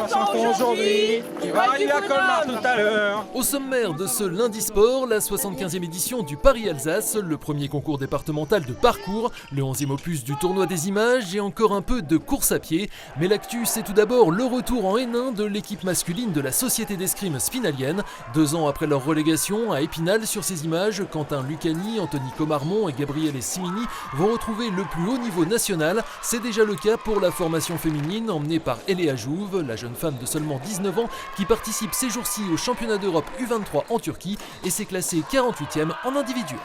chanson aujourd'hui, qui va arriver à Colmar tout à l'heure. Au sommaire de ce lundi sport, la 75e édition du Paris-Alsace, le premier concours départemental de parcours, le 11e opus du tournoi des images et encore un peu de course à pied. Mais l'actu, c'est tout d'abord le retour en N1 de l'équipe masculine de la Société d'escrime spinalienne. 2 ans après leur relégation à Épinal, sur ces images, Quentin Lucani, Anthony Comarmont et Gabriele Simini vont retrouver le plus haut niveau national. C'est déjà le cas pour la formation féminine emmenée par Eléa Jouve, la jeune femme de seulement 19 ans qui participe ces jours-ci au championnat d'Europe U23 en Turquie et s'est classée 48e en individuel.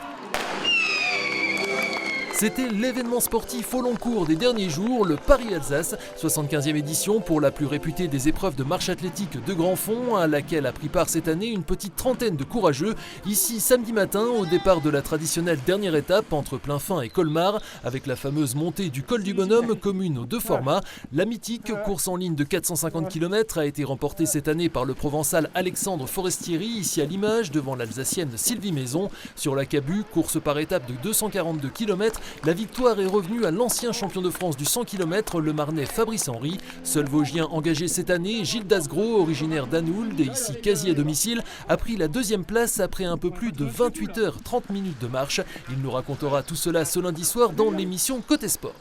C'était l'événement sportif au long cours des derniers jours, le Paris-Alsace, 75e édition pour la plus réputée des épreuves de marche athlétique de grand fond, à laquelle a pris part cette année une petite trentaine de courageux, ici samedi matin au départ de la traditionnelle dernière étape entre Plainfin et Colmar, avec la fameuse montée du col du Bonhomme, commune aux 2 formats. La mythique course en ligne de 450 km a été remportée cette année par le Provençal Alexandre Forestieri, ici à l'image, devant l'Alsacienne Sylvie Maison. Sur la Cabu, course par étape de 242 km, la victoire est revenue à l'ancien champion de France du 100 km, le Marnais Fabrice Henry. Seul Vosgien engagé cette année, Gilles Dasgros, originaire d'Anould et ici quasi à domicile, a pris la 2e place après un peu plus de 28 h 30 minutes de marche. Il nous racontera tout cela ce lundi soir dans l'émission Côté Sport.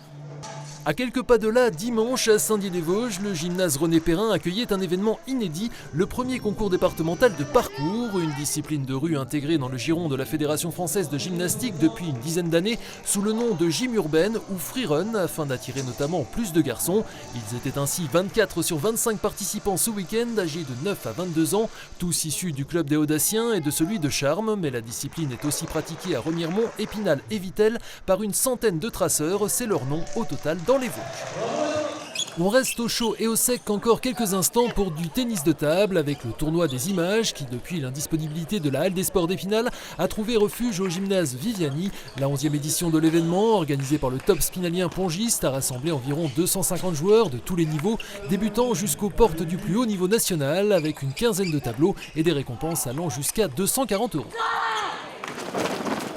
À quelques pas de là, dimanche, à Saint-Dié-des-Vosges, le gymnase René Perrin accueillait un événement inédit, le premier concours départemental de parcours, une discipline de rue intégrée dans le giron de la Fédération française de gymnastique depuis une dizaine d'années, sous le nom de Gym Urbaine ou Freerun, afin d'attirer notamment plus de garçons. Ils étaient ainsi 24 sur 25 participants ce week-end, âgés de 9 à 22 ans, tous issus du club des Audaciens et de celui de Charmes, mais la discipline est aussi pratiquée à Remiremont, Épinal et Vittel par une centaine de traceurs, c'est leur nom au total dans les Vosges. On reste au chaud et au sec encore quelques instants pour du tennis de table avec le tournoi des images qui, depuis l'indisponibilité de la Halle des Sports d'Épinal, a trouvé refuge au gymnase Viviani. La 11e édition de l'événement, organisée par le top spinalien pongiste, a rassemblé environ 250 joueurs de tous les niveaux, débutant jusqu'aux portes du plus haut niveau national avec une quinzaine de tableaux et des récompenses allant jusqu'à 240 €.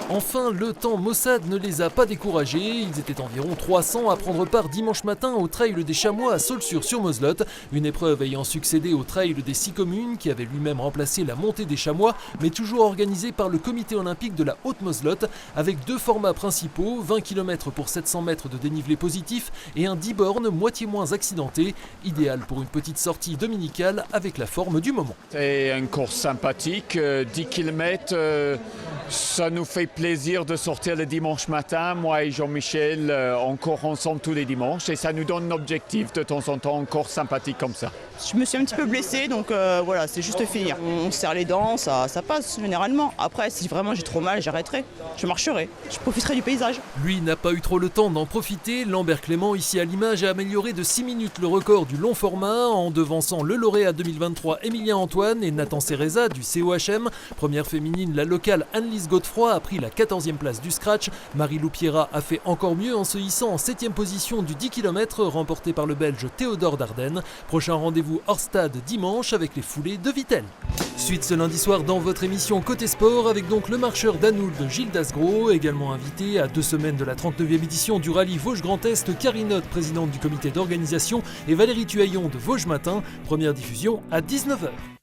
Enfin, le temps maussade ne les a pas découragés. Ils étaient environ 300 à prendre part dimanche matin au Trail des Chamois à Saulxures-sur-Moselotte, une épreuve ayant succédé au Trail des 6 communes qui avait lui-même remplacé la montée des Chamois, mais toujours organisée par le comité olympique de la Haute-Moselotte, avec 2 formats principaux, 20 km pour 700 mètres de dénivelé positif et un 10 bornes moitié moins accidenté, idéal pour une petite sortie dominicale avec la forme du moment. C'est une course sympathique, 10 km, ça nous fait plaisir de sortir le dimanche matin, moi et Jean-Michel, on court ensemble tous les dimanches et ça nous donne un objectif de temps en temps, encore sympathique comme ça. Je me suis un petit peu blessée, donc voilà, c'est juste finir. On serre les dents, ça passe généralement. Après, si vraiment j'ai trop mal, j'arrêterai. Je marcherai, je profiterai du paysage. Lui n'a pas eu trop le temps d'en profiter. Lambert Clément, ici à l'image, a amélioré de 6 minutes le record du long format en devançant le lauréat 2023 Émilien Antoine et Nathan Cereza du COHM. Première féminine, la locale Anne-Lise Godefroy a pris la 14e place du scratch. Marie-Lou Pierrat a fait encore mieux en se hissant en 7e position du 10 km remporté par le Belge Théodore Dardenne. Prochain rendez-vous hors stade dimanche avec les foulées de Vittel. Suite ce lundi soir dans votre émission Côté Sport avec donc le marcheur d'Anould Gilles Dasgros, également invité à 2 semaines de la 39e édition du rallye Vosges Grand Est, Karinotte, présidente du comité d'organisation, et Valérie Tuaillon de Vosges Matin. Première diffusion à 19 h.